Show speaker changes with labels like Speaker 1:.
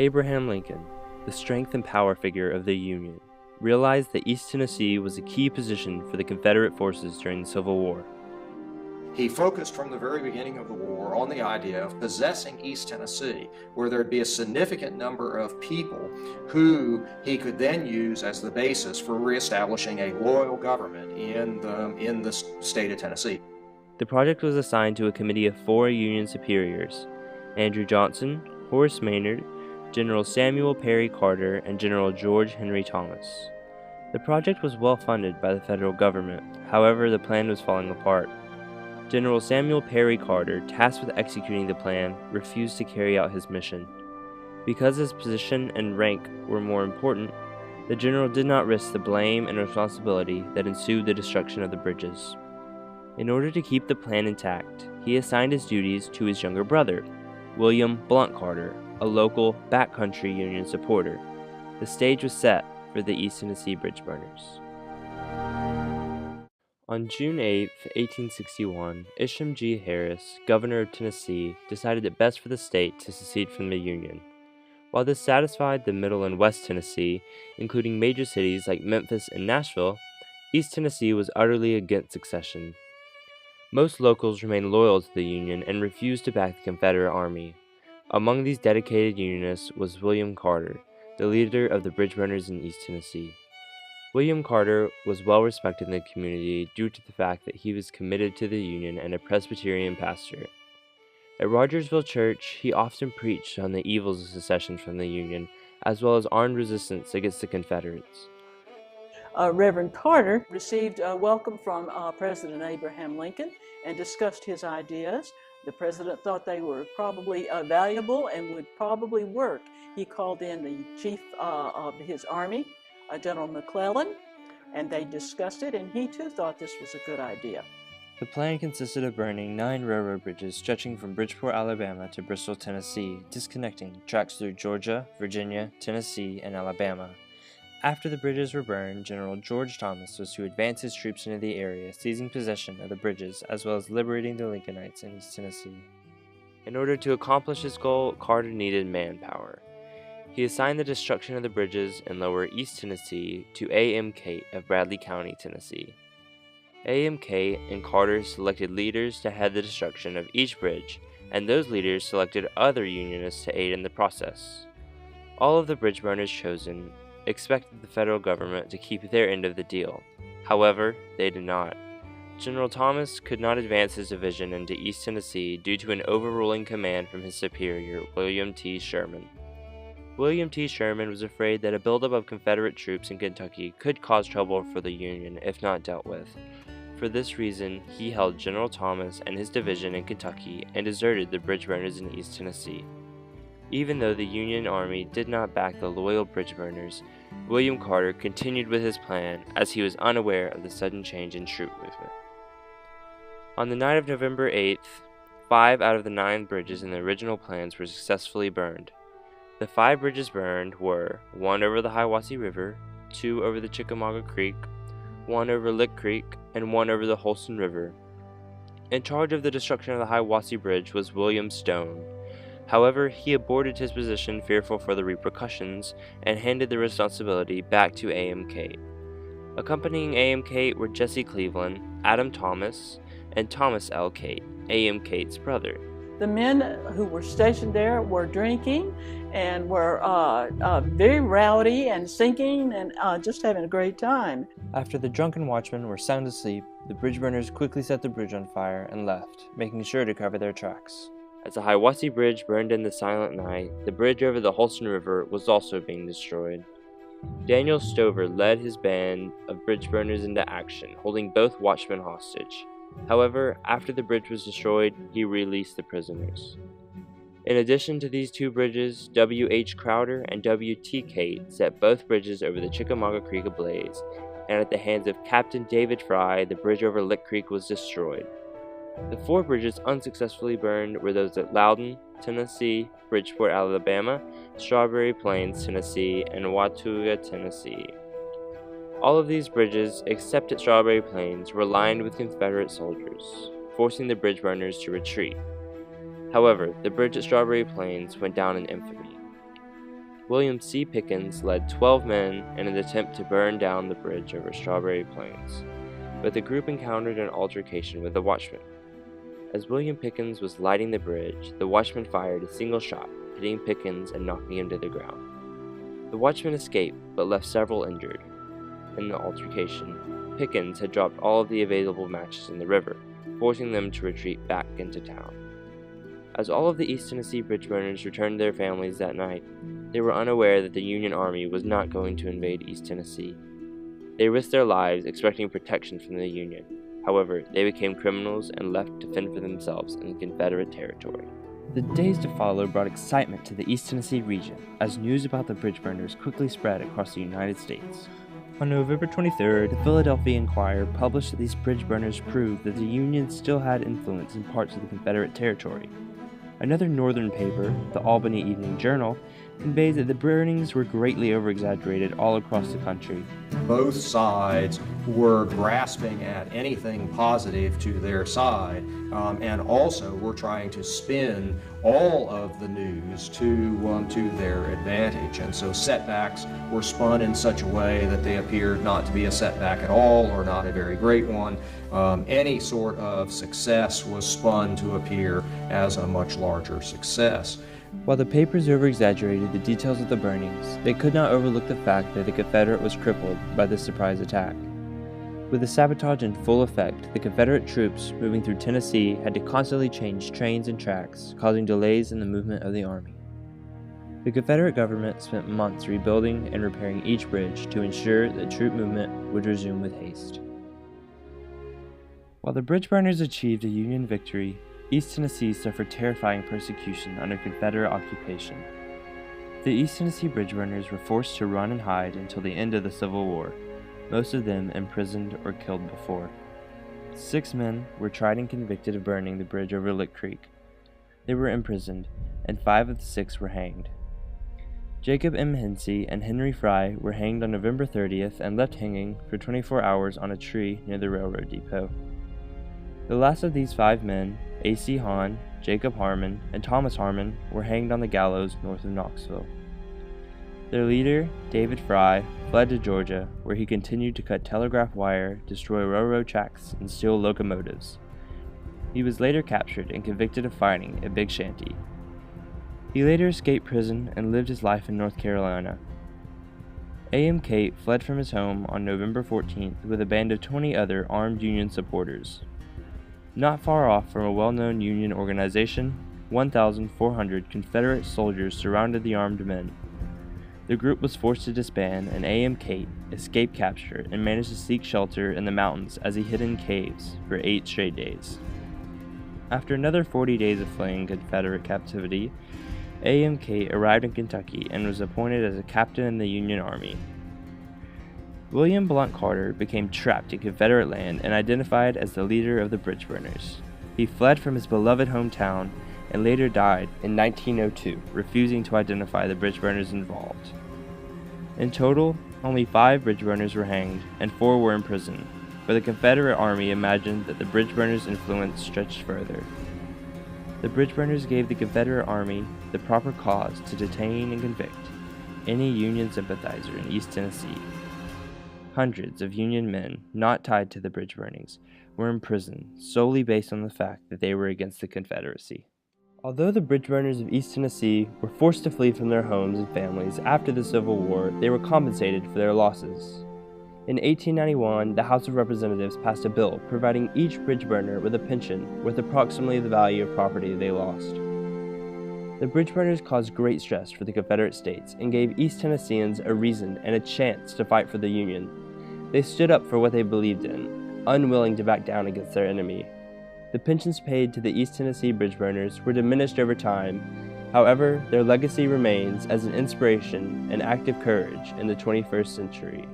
Speaker 1: Abraham Lincoln, the strength and power figure of the Union, realized that East Tennessee was a key position for the Confederate forces during the Civil War.
Speaker 2: He focused from the very beginning of the war on the idea of possessing East Tennessee, where there'd be a significant number of people who he could then use as the basis for reestablishing a loyal government in the state of Tennessee.
Speaker 1: The project was assigned to a committee of 4 Union superiors: Andrew Johnson, Horace Maynard, General Samuel Perry Carter, and General George Henry Thomas. The project was well funded by the federal government. However, the plan was falling apart. General Samuel Perry Carter, tasked with executing the plan, refused to carry out his mission. Because his position and rank were more important, the general did not risk the blame and responsibility that ensued the destruction of the bridges. In order to keep the plan intact, he assigned his duties to his younger brother, William Blount Carter, a local backcountry Union supporter. The stage was set for the East Tennessee bridge burners. On June 8, 1861, Isham G. Harris, governor of Tennessee, decided it best for the state to secede from the Union. While this satisfied the Middle and West Tennessee, including major cities like Memphis and Nashville, East Tennessee was utterly against secession. Most locals remained loyal to the Union and refused to back the Confederate Army. Among these dedicated Unionists was William Carter, the leader of the bridge burners in East Tennessee. William Carter was well respected in the community due to the fact that he was committed to the Union and a Presbyterian pastor. At Rogersville Church, he often preached on the evils of secession from the Union, as well as armed resistance against the Confederates.
Speaker 3: Reverend Carter received a welcome from President Abraham Lincoln and discussed his ideas. The president thought they were probably valuable and would probably work. He called in the chief of his army, General McClellan, and they discussed it, and he too thought this was a good idea.
Speaker 1: The plan consisted of burning 9 railroad bridges stretching from Bridgeport, Alabama to Bristol, Tennessee, disconnecting tracks through Georgia, Virginia, Tennessee, and Alabama. After the bridges were burned, General George Thomas was to advance his troops into the area, seizing possession of the bridges as well as liberating the Lincolnites in East Tennessee. In order to accomplish his goal, Carter needed manpower. He assigned the destruction of the bridges in lower East Tennessee to A.M. Cate of Bradley County, Tennessee. A.M. Cate and Carter selected leaders to head the destruction of each bridge, and those leaders selected other Unionists to aid in the process. All of the bridge burners chosen expected the federal government to keep their end of the deal. However, they did not. General Thomas could not advance his division into East Tennessee due to an overruling command from his superior, William T. Sherman. William T. Sherman was afraid that a buildup of Confederate troops in Kentucky could cause trouble for the Union if not dealt with. For this reason, he held General Thomas and his division in Kentucky and deserted the bridge burners in East Tennessee. Even though the Union Army did not back the loyal bridge burners, William Carter continued with his plan as he was unaware of the sudden change in troop movement. On the night of November 8th, 5 out of the 9 bridges in the original plans were successfully burned. The 5 bridges burned were 1 over the Hiwassee River, 2 over the Chickamauga Creek, 1 over Lick Creek, and 1 over the Holston River. In charge of the destruction of the Hiwassee Bridge was William Stone. However, he aborted his position fearful for the repercussions and handed the responsibility back to A.M. Cate. Accompanying A.M. Cate were Jesse Cleveland, Adam Thomas, and Thomas L. Cate, A.M. Cate's brother.
Speaker 3: The men who were stationed there were drinking and were very rowdy and singing and just having a great time.
Speaker 1: After the drunken watchmen were sound asleep, the bridge burners quickly set the bridge on fire and left, making sure to cover their tracks. As the Hiwassee Bridge burned in the silent night, the bridge over the Holston River was also being destroyed. Daniel Stover led his band of bridge burners into action, holding both watchmen hostage. However, after the bridge was destroyed, he released the prisoners. In addition to these 2 bridges, W.H. Crowder and W.T. Cate set both bridges over the Chickamauga Creek ablaze, and at the hands of Captain David Fry, the bridge over Lick Creek was destroyed. The 4 bridges unsuccessfully burned were those at Loudon, Tennessee, Bridgeport, Alabama, Strawberry Plains, Tennessee, and Watauga, Tennessee. All of these bridges, except at Strawberry Plains, were lined with Confederate soldiers, forcing the bridge burners to retreat. However, the bridge at Strawberry Plains went down in infamy. William C. Pickens led 12 men in an attempt to burn down the bridge over Strawberry Plains, but the group encountered an altercation with the watchman. As William Pickens was lighting the bridge, the watchman fired a single shot, hitting Pickens and knocking him to the ground. The watchman escaped, but left several injured. In the altercation, Pickens had dropped all of the available matches in the river, forcing them to retreat back into town. As all of the East Tennessee bridge burners returned to their families that night, they were unaware that the Union Army was not going to invade East Tennessee. They risked their lives expecting protection from the Union. However, they became criminals and left to fend for themselves in Confederate territory. The days to follow brought excitement to the East Tennessee region as news about the bridge burners quickly spread across the United States. On November 23rd, the Philadelphia Inquirer published that these bridge burners proved that the Union still had influence in parts of the Confederate territory. Another northern paper, the Albany Evening Journal, conveyed that the burnings were greatly overexaggerated all across the country.
Speaker 2: Both sides were grasping at anything positive to their side, and also were trying to spin all of the news to their advantage. And so setbacks were spun in such a way that they appeared not to be a setback at all, or not a very great one. Any sort of success was spun to appear as a much larger success.
Speaker 1: While the papers overexaggerated the details of the burnings, they could not overlook the fact that the Confederate was crippled by this surprise attack. With the sabotage in full effect, the Confederate troops moving through Tennessee had to constantly change trains and tracks, causing delays in the movement of the army. The Confederate government spent months rebuilding and repairing each bridge to ensure that troop movement would resume with haste. While the bridge burners achieved a Union victory, East Tennessee suffered terrifying persecution under Confederate occupation. The East Tennessee bridge burners were forced to run and hide until the end of the Civil War, most of them imprisoned or killed before. 6 men were tried and convicted of burning the bridge over Lick Creek. They were imprisoned, and 5 of the 6 were hanged. Jacob M. Hensey and Henry Fry were hanged on November 30th and left hanging for 24 hours on a tree near the railroad depot. The last of these 5 men, A.C. Hahn, Jacob Harmon, and Thomas Harmon, were hanged on the gallows north of Knoxville. Their leader, David Fry, fled to Georgia, where he continued to cut telegraph wire, destroy railroad tracks, and steal locomotives. He was later captured and convicted of fighting at Big Shanty. He later escaped prison and lived his life in North Carolina. A.M. Cate fled from his home on November 14th with a band of 20 other armed Union supporters. Not far off from a well-known Union organization, 1,400 Confederate soldiers surrounded the armed men. The group was forced to disband, and A.M. Cate escaped capture and managed to seek shelter in the mountains as he hid in caves for 8 straight days. After another 40 days of fleeing Confederate captivity, A.M. Cate arrived in Kentucky and was appointed as a captain in the Union Army. William Blount Carter became trapped in Confederate land and identified as the leader of the bridge burners. He fled from his beloved hometown and later died in 1902, refusing to identify the bridge burners involved. In total, only 5 bridge burners were hanged and 4 were imprisoned, but the Confederate Army imagined that the bridge burners' influence stretched further. The bridge burners gave the Confederate Army the proper cause to detain and convict any Union sympathizer in East Tennessee. Hundreds of Union men not tied to the bridge burnings were imprisoned solely based on the fact that they were against the Confederacy. Although the bridge burners of East Tennessee were forced to flee from their homes and families after the Civil War, they were compensated for their losses. In 1891, the House of Representatives passed a bill providing each bridge burner with a pension worth approximately the value of property they lost. The bridge burners caused great stress for the Confederate States and gave East Tennesseans a reason and a chance to fight for the Union. They stood up for what they believed in, unwilling to back down against their enemy. The pensions paid to the East Tennessee bridge burners were diminished over time. However, their legacy remains as an inspiration and act of courage in the 21st century.